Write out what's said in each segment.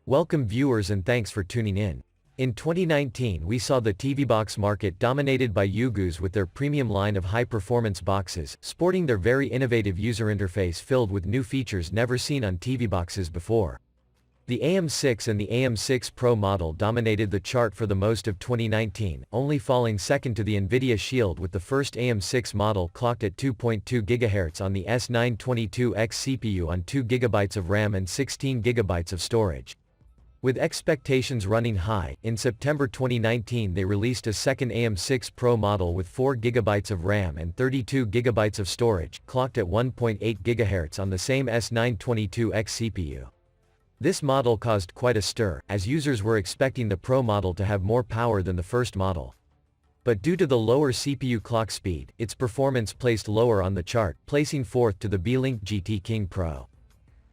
Welcome viewers and thanks for tuning in. In 2019 we saw the TV box market dominated by Ugoos with their premium line of high-performance boxes, sporting their very innovative user interface filled with new features never seen on TV boxes before. The AM6 and the AM6 Pro model dominated the chart for the most of 2019, only falling second to the NVIDIA Shield with the first AM6 model clocked at 2.2 GHz on the S922X CPU on 2 GB of RAM and 16 GB of storage. With expectations running high, in September 2019 they released a second AM6 Pro model with 4 GB of RAM and 32 GB of storage, clocked at 1.8 GHz on the same S922X CPU. This model caused quite a stir, as users were expecting the Pro model to have more power than the first model. But due to the lower CPU clock speed, its performance placed lower on the chart, placing fourth to the Beelink GT King Pro.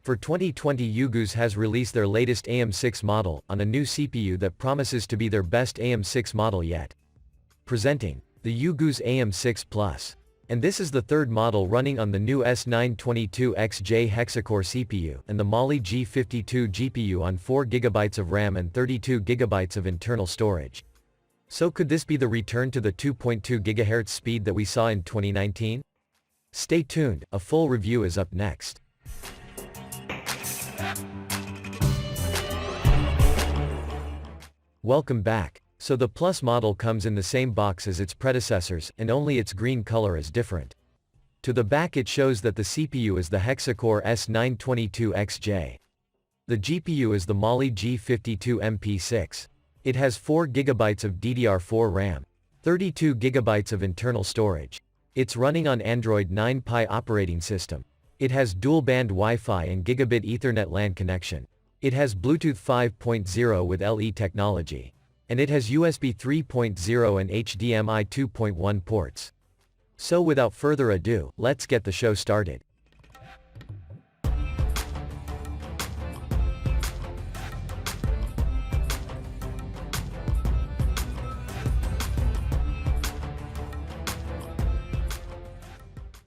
For 2020 Ugoos has released their latest AM6 model, on a new CPU that promises to be their best AM6 model yet. Presenting, the Ugoos AM6 Plus. And this is the third model running on the new S922X Hexa-core CPU, and the Mali G52 GPU on 4 GB of RAM and 32 GB of internal storage. So could this be the return to the 2.2 GHz speed that we saw in 2019? Stay tuned, a full review is up next. Welcome back. So the Plus model comes in the same box as its predecessors, and only its green color is different. To the back it shows that the CPU is the Hexa-core S922X. The GPU is the Mali G52 MP6. It has 4 GB of DDR4 RAM, 32 GB of internal storage. It's running on Android 9 Pie operating system. It has dual-band Wi-Fi and gigabit Ethernet LAN connection. It has Bluetooth 5.0 with LE technology. And it has USB 3.0 and HDMI 2.1 ports. So without further ado, let's get the show started.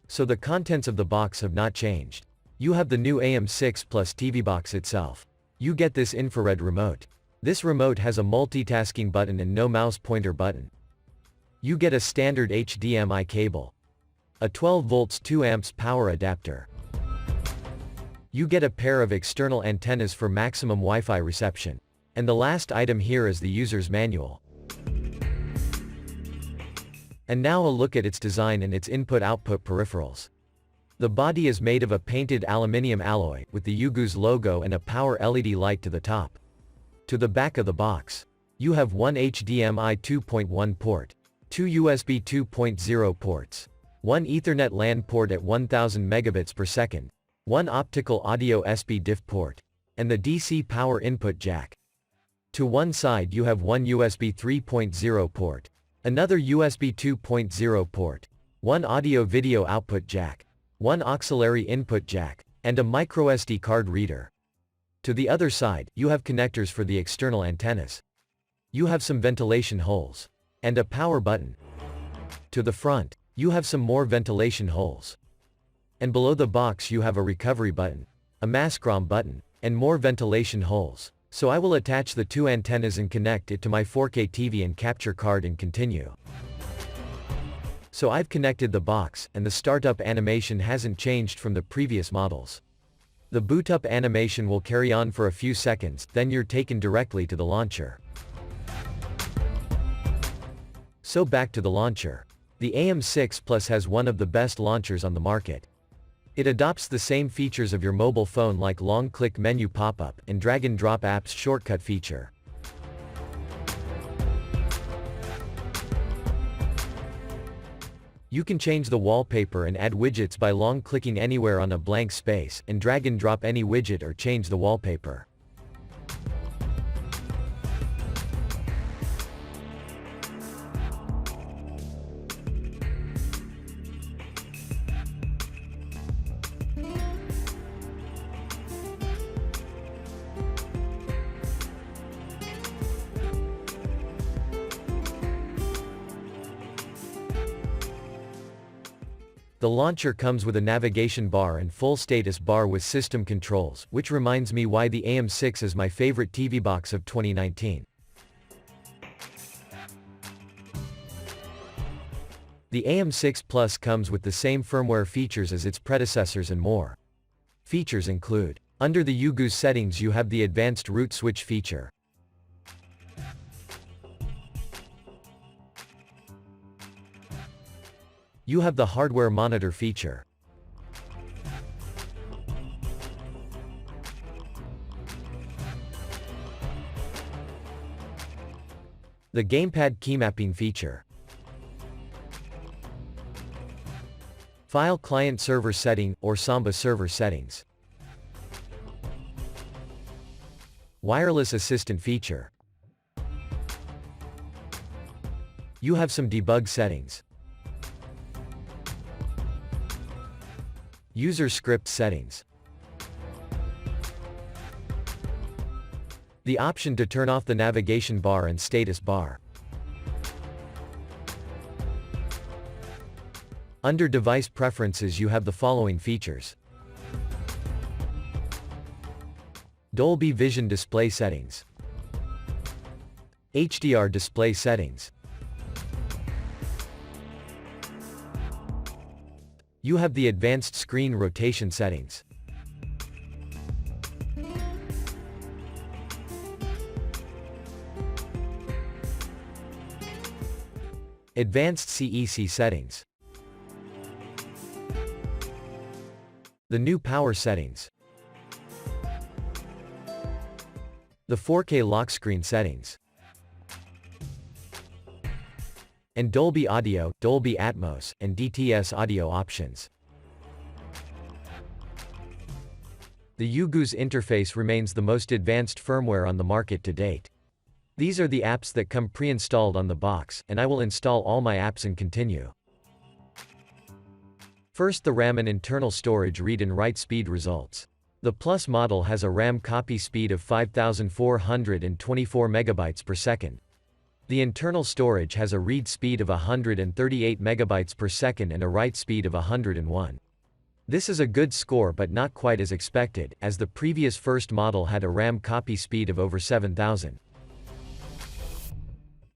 So the contents of the box have not changed. You have the new AM6 Plus TV box itself. You get this infrared remote. This remote has a multitasking button and no mouse pointer button. You get a standard HDMI cable. A 12 volts 2 amps power adapter. You get a pair of external antennas for maximum Wi-Fi reception. And the last item here is the user's manual. And now a look at its design and its input-output peripherals. The body is made of a painted aluminium alloy, with the Ugoos logo and a power LED light to the top. To the back of the box, you have one HDMI 2.1 port, two USB 2.0 ports, one Ethernet LAN port at 1000 megabits per second, one optical audio SPDIF port, and the DC power input jack. To one side you have one USB 3.0 port, another USB 2.0 port, one audio-video output jack, one auxiliary input jack, and a microSD card reader. To the other side, you have connectors for the external antennas. You have some ventilation holes. And a power button. To the front, you have some more ventilation holes. And below the box you have a recovery button, a mask ROM button, and more ventilation holes. So I will attach the two antennas and connect it to my 4K TV and capture card and continue. So I've connected the box, and the startup animation hasn't changed from the previous models. The boot up animation will carry on for a few seconds, then you're taken directly to the launcher. So back to the launcher. The AM6 Plus has one of the best launchers on the market. It adopts the same features of your mobile phone like long click menu pop-up and drag and drop apps shortcut feature. You can change the wallpaper and add widgets by long-clicking anywhere on a blank space, and drag and drop any widget or change the wallpaper. The launcher comes with a navigation bar and full status bar with system controls, which reminds me why the AM6 is my favorite TV box of 2019. The AM6 Plus comes with the same firmware features as its predecessors and more. Features include: under the Ugoos settings you have the advanced root switch feature. You have the hardware monitor feature. The gamepad key mapping feature. File client server setting, or Samba server settings. Wireless assistant feature. You have some debug settings. User script settings. The option to turn off the navigation bar and status bar. Under device preferences you have the following features. Dolby Vision display settings. HDR display settings. You have the advanced screen rotation settings. Advanced CEC settings. The new power settings. The 4K lock screen settings. And Dolby Audio, Dolby Atmos, and DTS audio options. The Ugoos interface remains the most advanced firmware on the market to date. These are the apps that come pre-installed on the box, and I will install all my apps and continue. First, the RAM and internal storage read and write speed results. The Plus model has a RAM copy speed of 5,424 megabytes per second. The internal storage has a read speed of 138 megabytes per second and a write speed of 101. This is a good score but not quite as expected, as the previous first model had a RAM copy speed of over 7,000.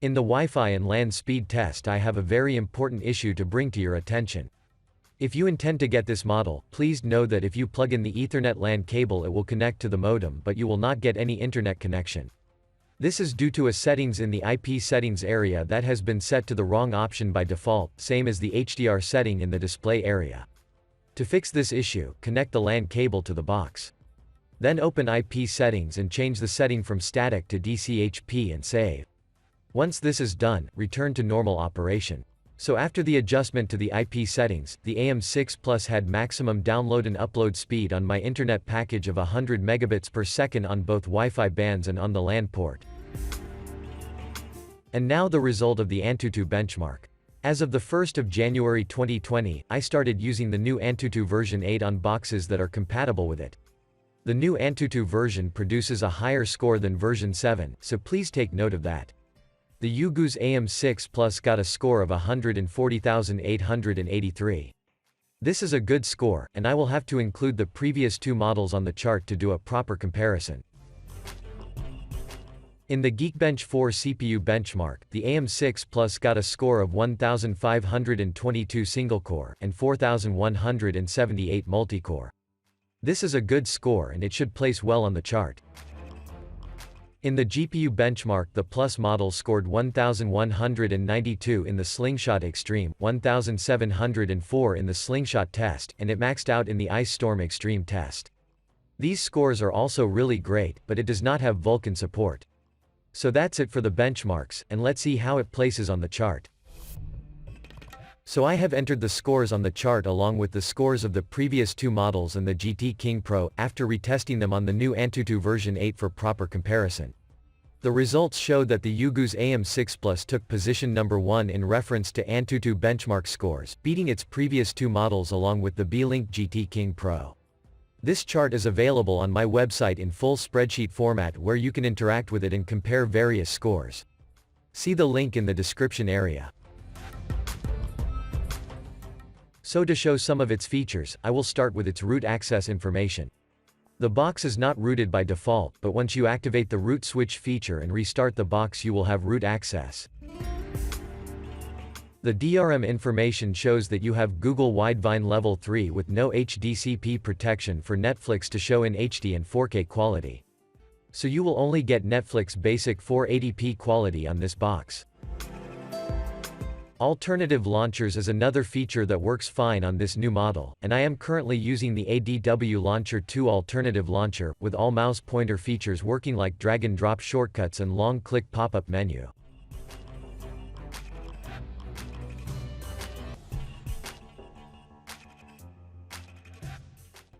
In the Wi-Fi and LAN speed test I have a very important issue to bring to your attention. If you intend to get this model, please know that if you plug in the Ethernet LAN cable it will connect to the modem but you will not get any internet connection. This is due to a settings in the IP settings area that has been set to the wrong option by default, same as the HDR setting in the display area. To fix this issue, connect the LAN cable to the box. Then open IP settings and change the setting from static to DCHP and save. Once this is done, return to normal operation. So after the adjustment to the IP settings, the AM6 Plus had maximum download and upload speed on my internet package of 100 megabits per second on both Wi-Fi bands and on the LAN port. And now the result of the AnTuTu benchmark. As of the 1st of January 2020, I started using the new AnTuTu version 8 on boxes that are compatible with it. The new AnTuTu version produces a higher score than version 7, so please take note of that. The Ugoos AM6 Plus got a score of 140,883. This is a good score, and I will have to include the previous two models on the chart to do a proper comparison. In the Geekbench 4 CPU benchmark, the AM6 Plus got a score of 1,522 single-core and 4,178 multi-core. This is a good score and it should place well on the chart. In the GPU benchmark the Plus model scored 1,192 in the Slingshot Extreme, 1,704 in the Slingshot test, and it maxed out in the Ice Storm Extreme test. These scores are also really great, but it does not have Vulkan support. So that's it for the benchmarks, and let's see how it places on the chart. So I have entered the scores on the chart along with the scores of the previous two models and the GT King Pro, after retesting them on the new AnTuTu version 8 for proper comparison. The results showed that the Ugoos AM6 Plus took position number 1 in reference to AnTuTu benchmark scores, beating its previous two models along with the B-Link GT King Pro. This chart is available on my website in full spreadsheet format where you can interact with it and compare various scores. See the link in the description area. So to show some of its features, I will start with its root access information. The box is not rooted by default, but once you activate the root switch feature and restart the box, you will have root access. The DRM information shows that you have Google Widevine Level 3 with no HDCP protection for Netflix to show in HD and 4K quality. So you will only get Netflix basic 480p quality on this box. Alternative launchers is another feature that works fine on this new model, and I am currently using the ADW Launcher 2 alternative launcher, with all mouse pointer features working like drag and drop shortcuts and long click pop-up menu.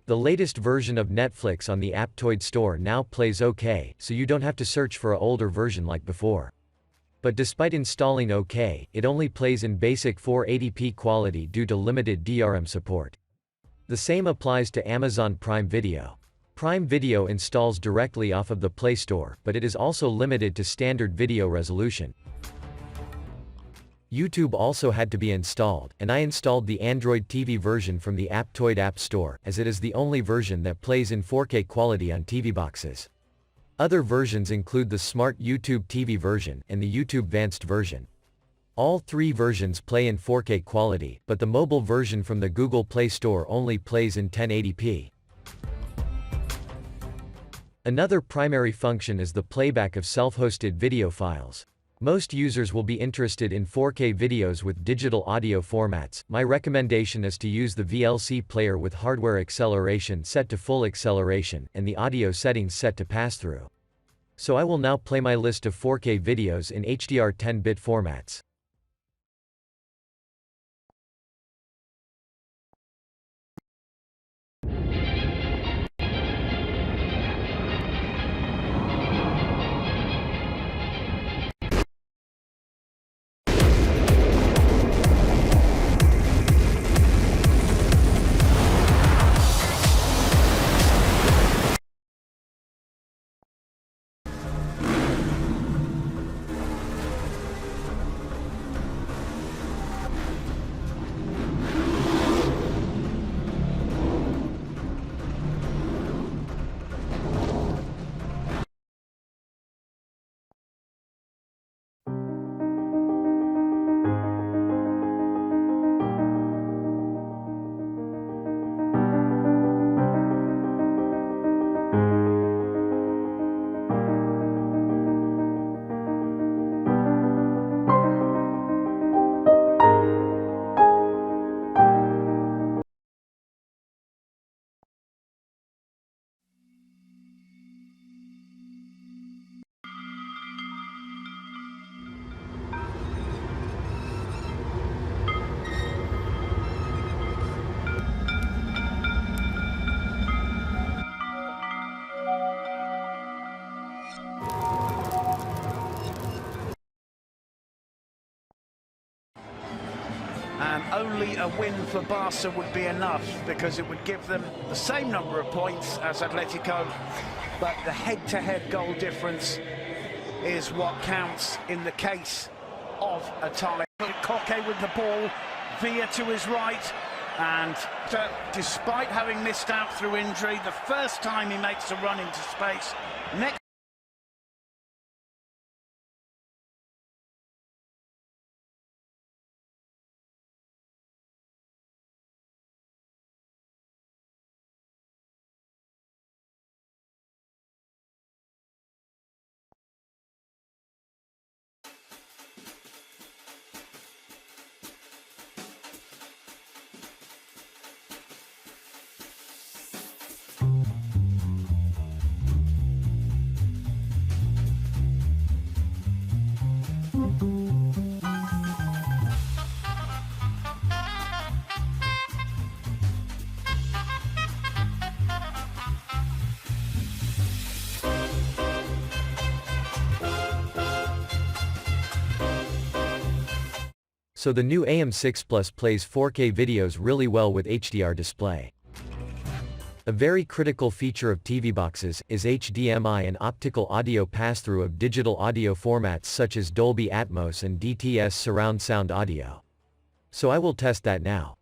The latest version of Netflix on the Aptoide store now plays OK, so you don't have to search for an older version like before. But despite installing OK, it only plays in basic 480p quality due to limited DRM support. The same applies to Amazon Prime Video. Prime Video installs directly off of the Play Store, but it is also limited to standard video resolution. YouTube also had to be installed, and I installed the Android TV version from the Aptoide App Store, as it is the only version that plays in 4K quality on TV boxes. Other versions include the Smart YouTube TV version and the YouTube Advanced version. All three versions play in 4K quality, but the mobile version from the Google Play Store only plays in 1080p. Another primary function is the playback of self-hosted video files. Most users will be interested in 4K videos with digital audio formats. My recommendation is to use the VLC player with hardware acceleration set to full acceleration, and the audio settings set to pass-through. So I will now play my list of 4K videos in HDR 10-bit formats. And only a win for Barca would be enough, because it would give them the same number of points as Atletico, but the head-to-head goal difference is what counts in the case of a tie. Koke with the ball, Villa to his right, and despite having missed out through injury, the first time he makes a run into space. Next So the new AM6 Plus plays 4K videos really well with HDR display. A very critical feature of TV boxes is HDMI and optical audio pass-through of digital audio formats such as Dolby Atmos and DTS surround sound audio. So I will test that now.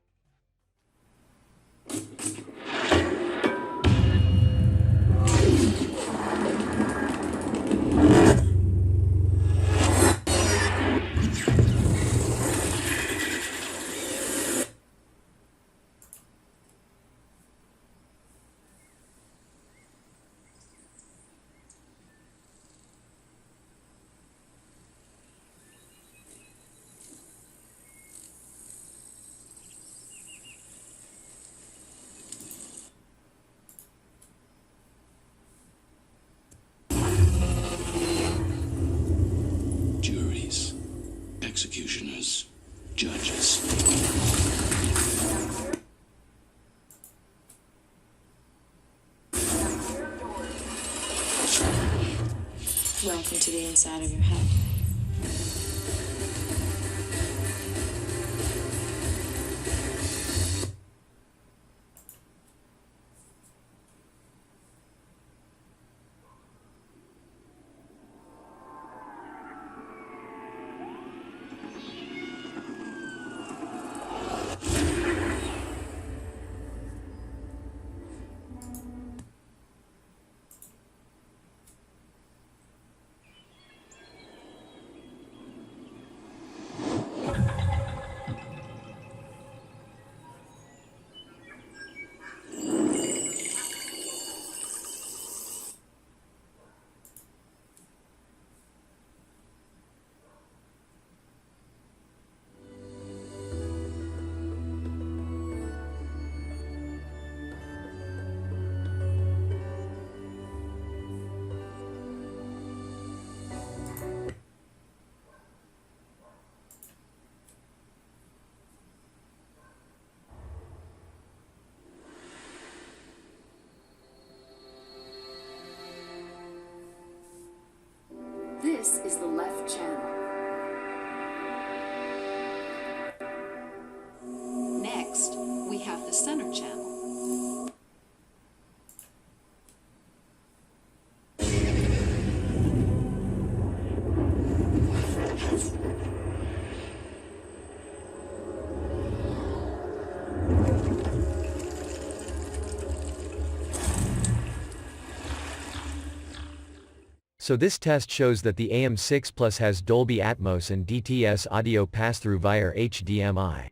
Welcome to the inside of your head. This is the left channel. Next, we have the center channel. So this test shows that the AM6 Plus has Dolby Atmos and DTS audio pass-through via HDMI.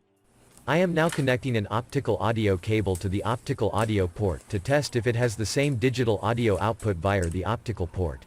I am now connecting an optical audio cable to the optical audio port to test if it has the same digital audio output via the optical port.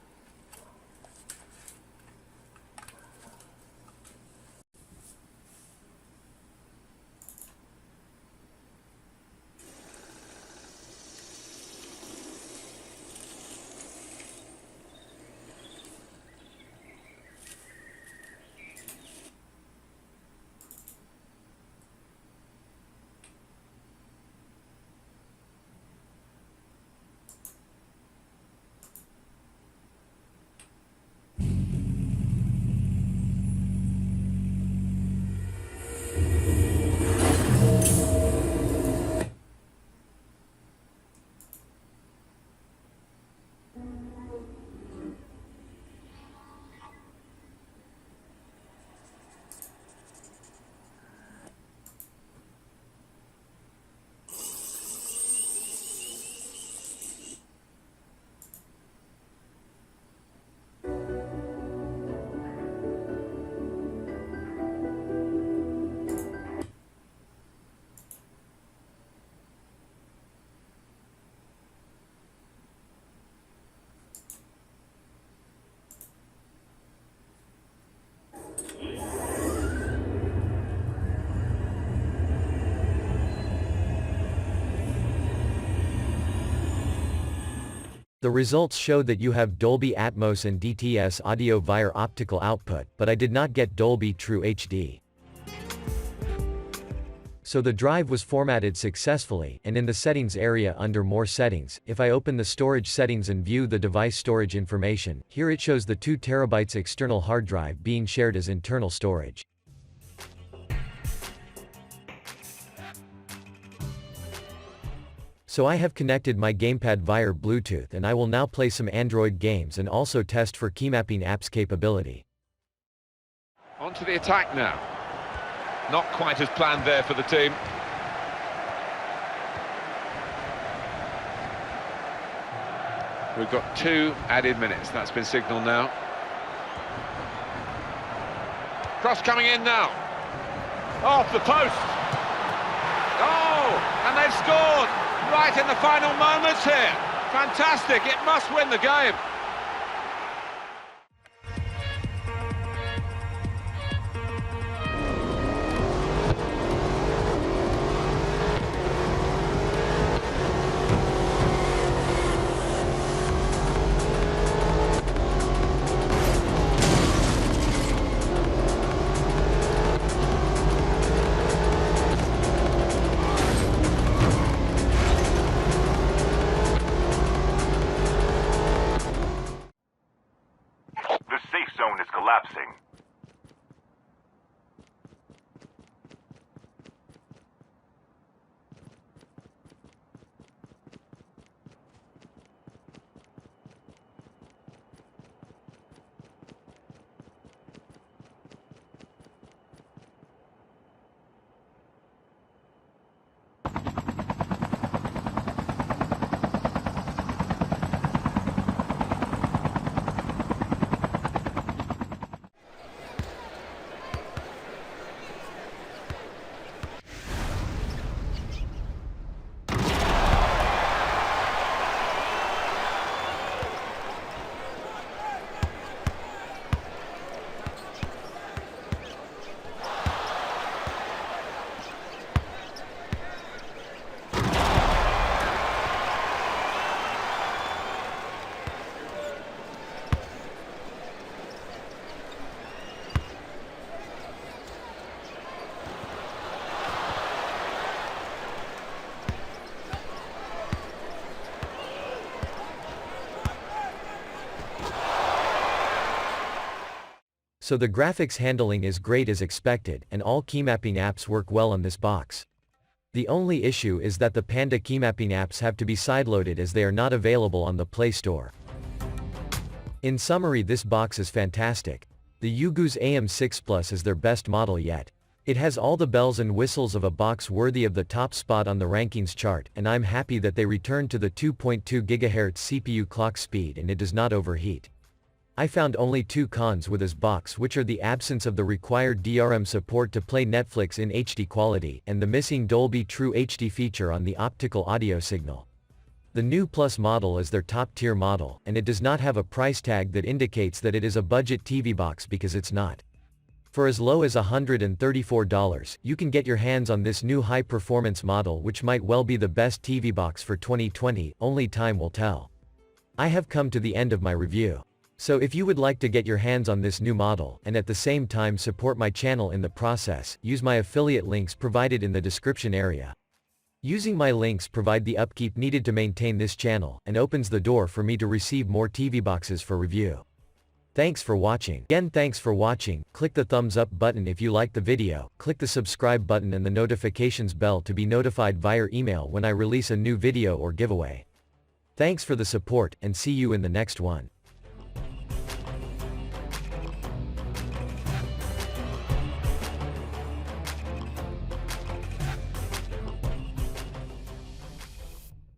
The results showed that you have Dolby Atmos and DTS audio via optical output, but I did not get Dolby True HD. So the drive was formatted successfully, and in the settings area under more settings, if I open the storage settings and view the device storage information, here it shows the 2 TB external hard drive being shared as internal storage. So I have connected my gamepad via Bluetooth and I will now play some Android games and also test for keymapping apps capability. On to the attack now. Not quite as planned there for the team. We've got 2 added minutes, that's been signalled now. Cross coming in now. Off the post. Oh, and they've scored right in the final moments here. Fantastic, it must win the game. So the graphics handling is great as expected, and all keymapping apps work well on this box. The only issue is that the Panda keymapping apps have to be sideloaded as they are not available on the Play Store. In summary, this box is fantastic. The Ugoos AM6 Plus is their best model yet. It has all the bells and whistles of a box worthy of the top spot on the rankings chart, and I'm happy that they returned to the 2.2 GHz CPU clock speed and it does not overheat. I found only two cons with this box, which are the absence of the required DRM support to play Netflix in HD quality, and the missing Dolby True HD feature on the optical audio signal. The new Plus model is their top-tier model, and it does not have a price tag that indicates that it is a budget TV box because it's not. For as low as $134, you can get your hands on this new high-performance model, which might well be the best TV box for 2020, only time will tell. I have come to the end of my review. So if you would like to get your hands on this new model, and at the same time support my channel in the process, use my affiliate links provided in the description area. Using my links provide the upkeep needed to maintain this channel, and opens the door for me to receive more TV boxes for review. Thanks for watching. Again, thanks for watching. Click the thumbs up button if you liked the video, click the subscribe button and the notifications bell to be notified via email when I release a new video or giveaway. Thanks for the support, and see you in the next one.